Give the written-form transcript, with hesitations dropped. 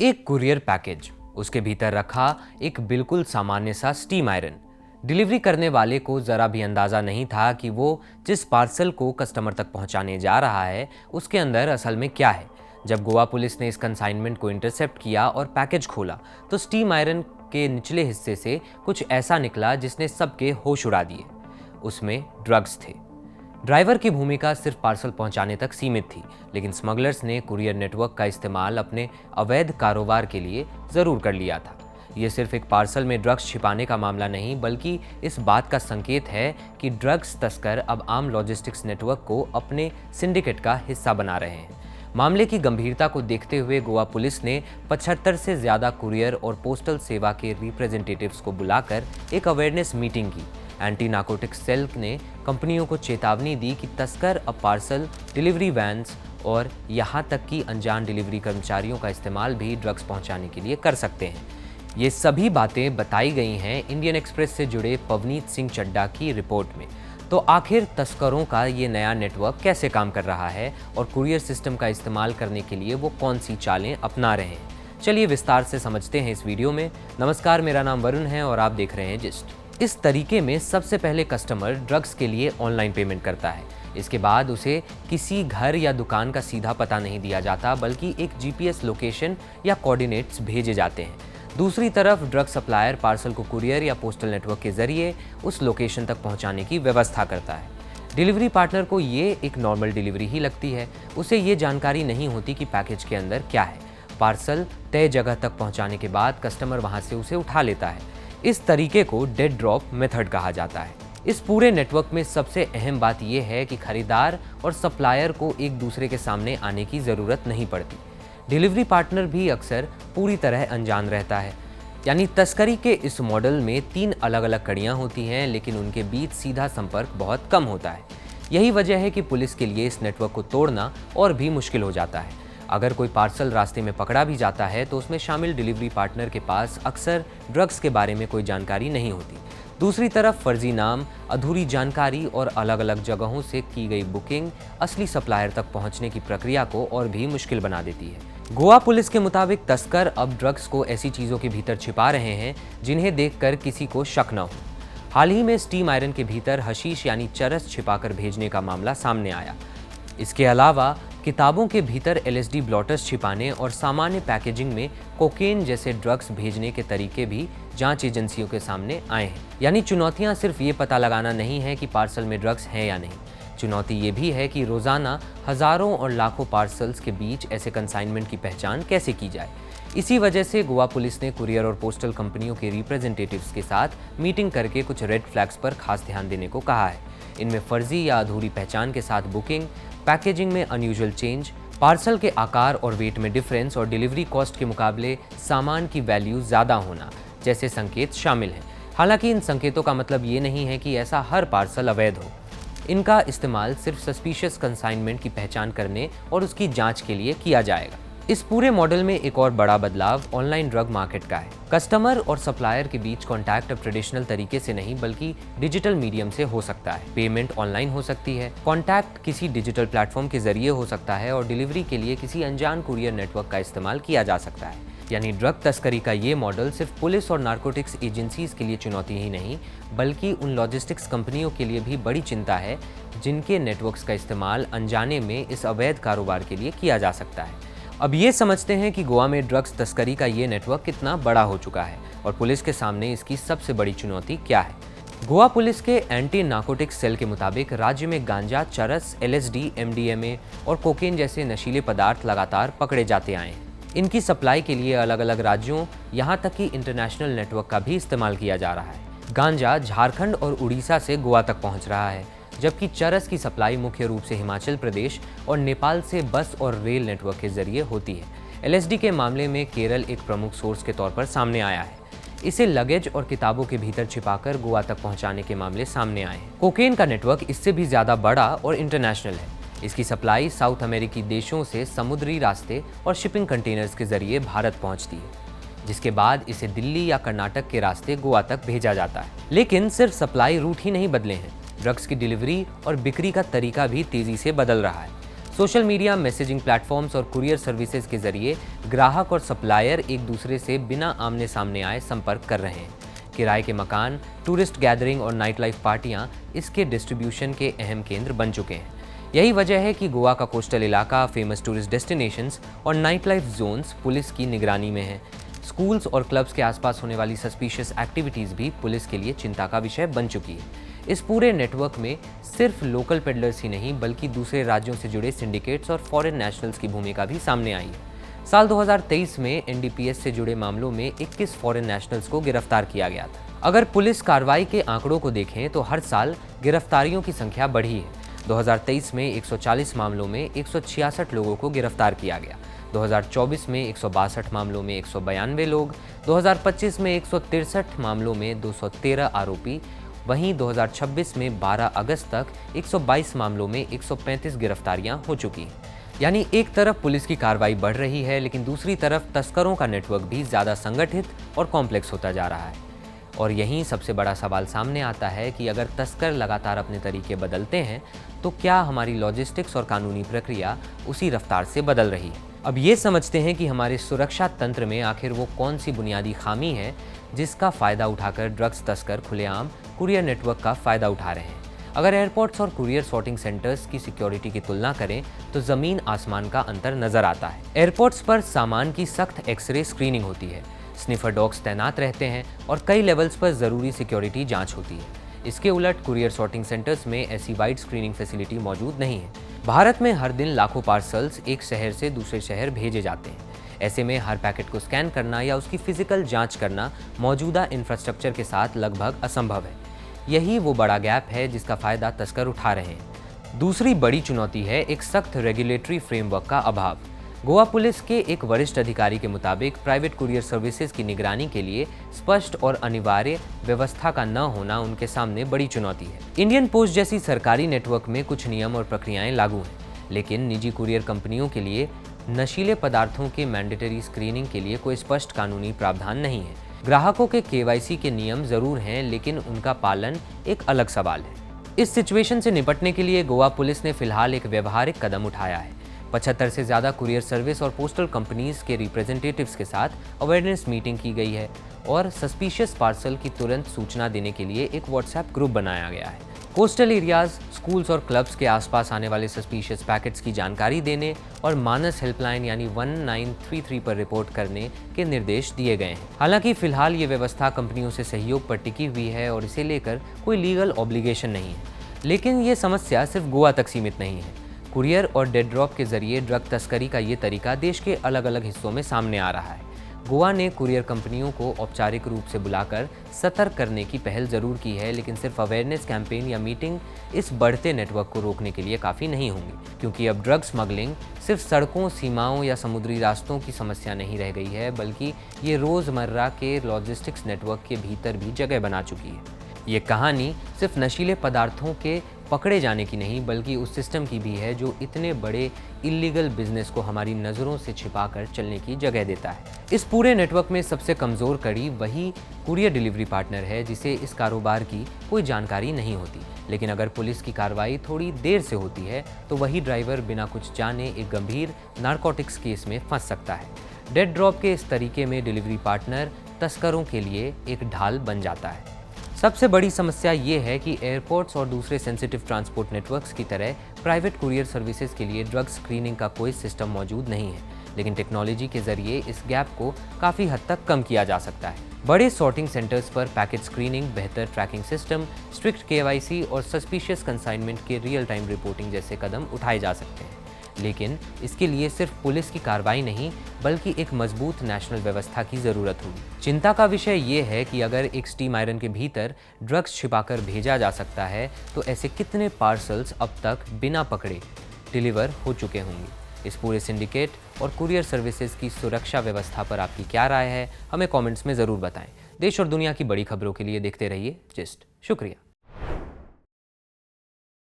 एक courier package, उसके भीतर रखा एक बिल्कुल सामान्य सा स्टीम आयरन। डिलीवरी करने वाले को जरा भी अंदाजा नहीं था कि वो जिस पार्सल को कस्टमर तक पहुंचाने जा रहा है उसके अंदर असल में क्या है। जब गोवा पुलिस ने इस कंसाइनमेंट को इंटरसेप्ट किया और पैकेज खोला तो स्टीम आयरन के निचले हिस्से से कुछ ऐसा निकला जिसने सबके होश उड़ा दिए। उसमें ड्रग्स थे। ड्राइवर की भूमिका सिर्फ पार्सल पहुंचाने तक सीमित थी, लेकिन स्मगलर्स ने कुरियर नेटवर्क का इस्तेमाल अपने अवैध कारोबार के लिए ज़रूर कर लिया था। ये सिर्फ एक पार्सल में ड्रग्स छिपाने का मामला नहीं, बल्कि इस बात का संकेत है कि ड्रग्स तस्कर अब आम लॉजिस्टिक्स नेटवर्क को अपने सिंडिकेट का हिस्सा बना रहे हैं। मामले की गंभीरता को देखते हुए गोवा पुलिस ने 75 से ज़्यादा कुरियर और पोस्टल सेवा के रिप्रेजेंटेटिव्स को बुलाकर एक अवेयरनेस मीटिंग की। एंटी नार्कोटिक्स सेल ने कंपनियों को चेतावनी दी कि तस्कर अब पार्सल, डिलीवरी वैन्स और यहाँ तक कि अनजान डिलीवरी कर्मचारियों का इस्तेमाल भी ड्रग्स पहुँचाने के लिए कर सकते हैं। ये सभी बातें बताई गई हैं इंडियन एक्सप्रेस से जुड़े पवनीत सिंह चड्ढा की रिपोर्ट में। तो आखिर तस्करों का ये नया नेटवर्क कैसे काम कर रहा है और कुरियर सिस्टम का इस्तेमाल करने के लिए वो कौन सी चालें अपना रहे हैं, चलिए विस्तार से समझते हैं इस वीडियो में। नमस्कार, मेरा नाम वरुण है और आप देख रहे हैं जिस्ट। इस तरीके में सबसे पहले कस्टमर ड्रग्स के लिए ऑनलाइन पेमेंट करता है। इसके बाद उसे किसी घर या दुकान का सीधा पता नहीं दिया जाता, बल्कि एक जीपीएस लोकेशन या कोऑर्डिनेट्स भेजे जाते हैं। दूसरी तरफ ड्रग सप्लायर पार्सल को कुरियर या पोस्टल नेटवर्क के जरिए उस लोकेशन तक पहुंचाने की व्यवस्था करता है। डिलीवरी पार्टनर को ये एक नॉर्मल डिलीवरी ही लगती है। उसे ये जानकारी नहीं होती कि पैकेज के अंदर क्या है। पार्सल तय जगह तक पहुंचाने के बाद कस्टमर वहां से उसे उठा लेता है। इस तरीके को डेड ड्रॉप मेथड कहा जाता है। इस पूरे नेटवर्क में सबसे अहम बात यह है कि खरीदार और सप्लायर को एक दूसरे के सामने आने की ज़रूरत नहीं पड़ती। डिलीवरी पार्टनर भी अक्सर पूरी तरह अनजान रहता है। यानी तस्करी के इस मॉडल में 3 अलग अलग कड़ियाँ होती हैं, लेकिन उनके बीच सीधा संपर्क बहुत कम होता है। यही वजह है कि पुलिस के लिए इस नेटवर्क को तोड़ना और भी मुश्किल हो जाता है। अगर कोई पार्सल रास्ते में पकड़ा भी जाता है तो उसमें शामिल डिलीवरी पार्टनर के पास अक्सर ड्रग्स के बारे में कोई जानकारी नहीं होती। दूसरी तरफ फर्जी नाम, अधूरी जानकारी और अलग अलग जगहों से की गई बुकिंग असली सप्लायर तक पहुंचने की प्रक्रिया को और भी मुश्किल बना देती है। गोवा पुलिस के मुताबिक तस्कर अब ड्रग्स को ऐसी चीज़ों के भीतर छिपा रहे हैं जिन्हें देखकर किसी को शक न हो। हाल ही में स्टीम आयरन के भीतर हशीश यानी चरस छिपाकर भेजने का मामला सामने आया। इसके अलावा किताबों के भीतर एलएसडी ब्लॉटर्स छिपाने और सामान्य पैकेजिंग में कोकेन जैसे ड्रग्स भेजने के तरीके भी जांच एजेंसियों के सामने आए हैं। यानी चुनौतियां सिर्फ ये पता लगाना नहीं है कि पार्सल में ड्रग्स हैं या नहीं। चुनौती ये भी है कि रोज़ाना हज़ारों और लाखों पार्सल्स के बीच ऐसे कंसाइनमेंट की पहचान कैसे की जाए। इसी वजह से गोवा पुलिस ने कुरियर और पोस्टल कंपनियों के रिप्रेजेंटेटिव्स के साथ मीटिंग करके कुछ रेड फ्लैग्स पर खास ध्यान देने को कहा है। इनमें फर्जी या अधूरी पहचान के साथ बुकिंग, पैकेजिंग में अनयूजुअल चेंज, पार्सल के आकार और वेट में डिफरेंस और डिलीवरी कॉस्ट के मुकाबले सामान की वैल्यू ज़्यादा होना जैसे संकेत शामिल हैं। हालांकि इन संकेतों का मतलब ये नहीं है कि ऐसा हर पार्सल अवैध हो। इनका इस्तेमाल सिर्फ सस्पिशियस कंसाइनमेंट की पहचान करने और उसकी जांच के लिए किया जाएगा। इस पूरे मॉडल में एक और बड़ा बदलाव ऑनलाइन ड्रग मार्केट का है। कस्टमर और सप्लायर के बीच कॉन्टैक्ट अब ट्रेडिशनल तरीके से नहीं बल्कि डिजिटल मीडियम से हो सकता है। पेमेंट ऑनलाइन हो सकती है, कॉन्टैक्ट किसी डिजिटल प्लेटफॉर्म के जरिए हो सकता है और डिलीवरी के लिए किसी अनजान कुरियर नेटवर्क का इस्तेमाल किया जा सकता है। यानी ड्रग तस्करी का ये मॉडल सिर्फ पुलिस और नार्कोटिक्स एजेंसीज के लिए चुनौती ही नहीं, बल्कि उन लॉजिस्टिक्स कंपनियों के लिए भी बड़ी चिंता है जिनके नेटवर्क्स का इस्तेमाल अनजाने में इस अवैध कारोबार के लिए किया जा सकता है। अब ये समझते हैं कि गोवा में ड्रग्स तस्करी का ये नेटवर्क कितना बड़ा हो चुका है और पुलिस के सामने इसकी सबसे बड़ी चुनौती क्या है। गोवा पुलिस के एंटी नार्कोटिक्स सेल के मुताबिक राज्य में गांजा, चरस, एलएसडी, एमडीएमए और कोकेन जैसे नशीले पदार्थ लगातार पकड़े जाते आए हैं। इनकी सप्लाई के लिए अलग अलग राज्यों, यहाँ तक कि इंटरनेशनल नेटवर्क का भी इस्तेमाल किया जा रहा है। गांजा झारखंड और उड़ीसा से गोवा तक पहुँच रहा है, जबकि चरस की सप्लाई मुख्य रूप से हिमाचल प्रदेश और नेपाल से बस और रेल नेटवर्क के जरिए होती है। एलएसडी के मामले में केरल एक प्रमुख सोर्स के तौर पर सामने आया है। इसे लगेज और किताबों के भीतर छिपाकर गोवा तक पहुंचाने के मामले सामने आए हैं। कोकेन का नेटवर्क इससे भी ज़्यादा बड़ा और इंटरनेशनल है। इसकी सप्लाई साउथ अमेरिकी देशों से समुद्री रास्ते और शिपिंग कंटेनर्स के जरिए भारत पहुंचती है, जिसके बाद इसे दिल्ली या कर्नाटक के रास्ते गोवा तक भेजा जाता है। लेकिन सिर्फ सप्लाई रूट ही नहीं बदले हैं, ड्रग्स की डिलीवरी और बिक्री का तरीका भी तेजी से बदल रहा है। सोशल मीडिया, मैसेजिंग प्लेटफॉर्म्स और कुरियर सर्विसेज के जरिए ग्राहक और सप्लायर एक दूसरे से बिना आमने सामने आए संपर्क कर रहे हैं। किराए के मकान, टूरिस्ट गैदरिंग और नाइट लाइफ पार्टियां इसके डिस्ट्रीब्यूशन के अहम केंद्र बन चुके हैं। यही वजह है कि गोवा का कोस्टल इलाका, फेमस टूरिस्ट डेस्टिनेशंस और नाइट लाइफ जोन्स पुलिस की निगरानी में है। स्कूल्स और क्लब्स के आसपास होने वाली सस्पिशियस एक्टिविटीज़ भी पुलिस के लिए चिंता का विषय बन चुकी है। इस पूरे नेटवर्क में सिर्फ लोकल पेडलर्स ही नहीं बल्कि दूसरे राज्यों से जुड़े सिंडिकेट्स और फॉरेन नेशनल्स की भूमिका भी सामने आई है। साल 2023 में एनडीपीएस से जुड़े मामलों में 21 फॉरेन नेशनल्स को गिरफ्तार किया गया था। अगर पुलिस कार्रवाई के आंकड़ों को देखें तो हर साल गिरफ्तारियों की संख्या बढ़ी है। 2023 में 140 मामलों में 166 लोगों को गिरफ्तार किया गया। 2024 में 162 मामलों में 192 लोग, 2025 में 163 मामलों में 213 आरोपी, वहीं 2026 में 12 अगस्त तक 122 मामलों में 135 गिरफ्तारियां हो चुकी हैं। यानी एक तरफ पुलिस की कार्रवाई बढ़ रही है, लेकिन दूसरी तरफ तस्करों का नेटवर्क भी ज़्यादा संगठित और कॉम्प्लेक्स होता जा रहा है। और यहीं सबसे बड़ा सवाल सामने आता है कि अगर तस्कर लगातार अपने तरीके बदलते हैं तो क्या हमारी लॉजिस्टिक्स और कानूनी प्रक्रिया उसी रफ्तार से बदल रही है? अब ये समझते हैं कि हमारे सुरक्षा तंत्र में आखिर वो कौन सी बुनियादी खामी है जिसका फ़ायदा उठाकर ड्रग्स तस्कर खुलेआम कुरियर नेटवर्क का फ़ायदा उठा रहे हैं। अगर एयरपोर्ट्स और कुरियर सॉर्टिंग सेंटर्स की सिक्योरिटी की तुलना करें तो ज़मीन आसमान का अंतर नज़र आता है। एयरपोर्ट्स पर सामान की सख्त एक्सरे स्क्रीनिंग होती है, स्निफर डॉग्स तैनात रहते हैं और कई लेवल्स पर ज़रूरी सिक्योरिटी जांच होती है। इसके उलट कुरियर सॉर्टिंग सेंटर्स में ऐसी वाइड स्क्रीनिंग फैसिलिटी मौजूद नहीं है। भारत में हर दिन लाखों पार्सल्स एक शहर से दूसरे शहर भेजे जाते हैं। ऐसे में हर पैकेट को स्कैन करना या उसकी फिजिकल जांच करना मौजूदा इंफ्रास्ट्रक्चर के साथ लगभग असंभव है। यही वो बड़ा गैप है जिसका फ़ायदा तस्कर उठा रहे हैं। दूसरी बड़ी चुनौती है एक सख्त रेगुलेटरी फ्रेमवर्क का अभाव। गोवा पुलिस के एक वरिष्ठ अधिकारी के मुताबिक प्राइवेट कुरियर सर्विसेज की निगरानी के लिए स्पष्ट और अनिवार्य व्यवस्था का न होना उनके सामने बड़ी चुनौती है। इंडियन पोस्ट जैसी सरकारी नेटवर्क में कुछ नियम और प्रक्रियाएं लागू हैं, लेकिन निजी कुरियर कंपनियों के लिए नशीले पदार्थों के मैंडेटरी स्क्रीनिंग के लिए कोई स्पष्ट कानूनी प्रावधान नहीं है। ग्राहकों के केवाईसी के नियम जरूर हैं, लेकिन उनका पालन एक अलग सवाल है। इस सिचुएशन से निपटने के लिए गोवा पुलिस ने फिलहाल एक व्यवहारिक कदम उठाया है। 75 से ज़्यादा कुरियर सर्विस और पोस्टल कंपनीज के रिप्रेजेंटेटिव्स के साथ अवेयरनेस मीटिंग की गई है और सस्पिशियस पार्सल की तुरंत सूचना देने के लिए एक व्हाट्सएप ग्रुप बनाया गया है। कोस्टल एरियाज, स्कूल्स और क्लब्स के आसपास आने वाले सस्पिशियस पैकेट्स की जानकारी देने और मानस हेल्पलाइन यानी 1933 पर रिपोर्ट करने के निर्देश दिए गए हैं। हालांकि फिलहाल ये व्यवस्था कंपनियों से सहयोग पर टिकी हुई है और इसे लेकर कोई लीगल ऑब्लिगेशन नहीं है। लेकिन ये समस्या सिर्फ गोवा तक सीमित नहीं है। कुरियर और डेड ड्रॉप के जरिए ड्रग तस्करी का ये तरीका देश के अलग अलग हिस्सों में सामने आ रहा है। गोवा ने कुरियर कंपनियों को औपचारिक रूप से बुलाकर सतर्क करने की पहल जरूर की है, लेकिन सिर्फ अवेयरनेस कैंपेन या मीटिंग इस बढ़ते नेटवर्क को रोकने के लिए काफ़ी नहीं होंगी, क्योंकि अब ड्रग स्मगलिंग सिर्फ सड़कों, सीमाओं या समुद्री रास्तों की समस्या नहीं रह गई है, बल्कि ये रोज़मर्रा के लॉजिस्टिक्स नेटवर्क के भीतर भी जगह बना चुकी है। ये कहानी सिर्फ नशीले पदार्थों के पकड़े जाने की नहीं बल्कि उस सिस्टम की भी है जो इतने बड़े इलीगल बिजनेस को हमारी नज़रों से छिपाकर चलने की जगह देता है। इस पूरे नेटवर्क में सबसे कमज़ोर कड़ी वही कुरियर डिलीवरी पार्टनर है जिसे इस कारोबार की कोई जानकारी नहीं होती। लेकिन अगर पुलिस की कार्रवाई थोड़ी देर से होती है तो वही ड्राइवर बिना कुछ जाने एक गंभीर नारकोटिक्स केस में फंस सकता है। डेड ड्रॉप के इस तरीके में डिलीवरी पार्टनर तस्करों के लिए एक ढाल बन जाता है। सबसे बड़ी समस्या ये है कि एयरपोर्ट्स और दूसरे सेंसिटिव ट्रांसपोर्ट नेटवर्क्स की तरह प्राइवेट कुरियर सर्विसेज के लिए ड्रग स्क्रीनिंग का कोई सिस्टम मौजूद नहीं है, लेकिन टेक्नोलॉजी के जरिए इस गैप को काफ़ी हद तक कम किया जा सकता है। बड़े सॉर्टिंग सेंटर्स पर पैकेट स्क्रीनिंग, बेहतर ट्रैकिंग सिस्टम, स्ट्रिक्ट केवाईसी और सस्पिशियस कंसाइनमेंट के रियल टाइम रिपोर्टिंग जैसे कदम उठाए जा सकते हैं। लेकिन इसके लिए सिर्फ पुलिस की कार्रवाई नहीं बल्कि एक मजबूत नेशनल व्यवस्था की ज़रूरत होगी। चिंता का विषय ये है कि अगर एक स्टीम आयरन के भीतर ड्रग्स छिपाकर भेजा जा सकता है तो ऐसे कितने पार्सल्स अब तक बिना पकड़े डिलीवर हो चुके होंगे। इस पूरे सिंडिकेट और कुरियर सर्विसेज की सुरक्षा व्यवस्था पर आपकी क्या राय है, हमें कमेंट्स में ज़रूर बताएं। देश और दुनिया की बड़ी खबरों के लिए देखते रहिए जिस्ट। शुक्रिया।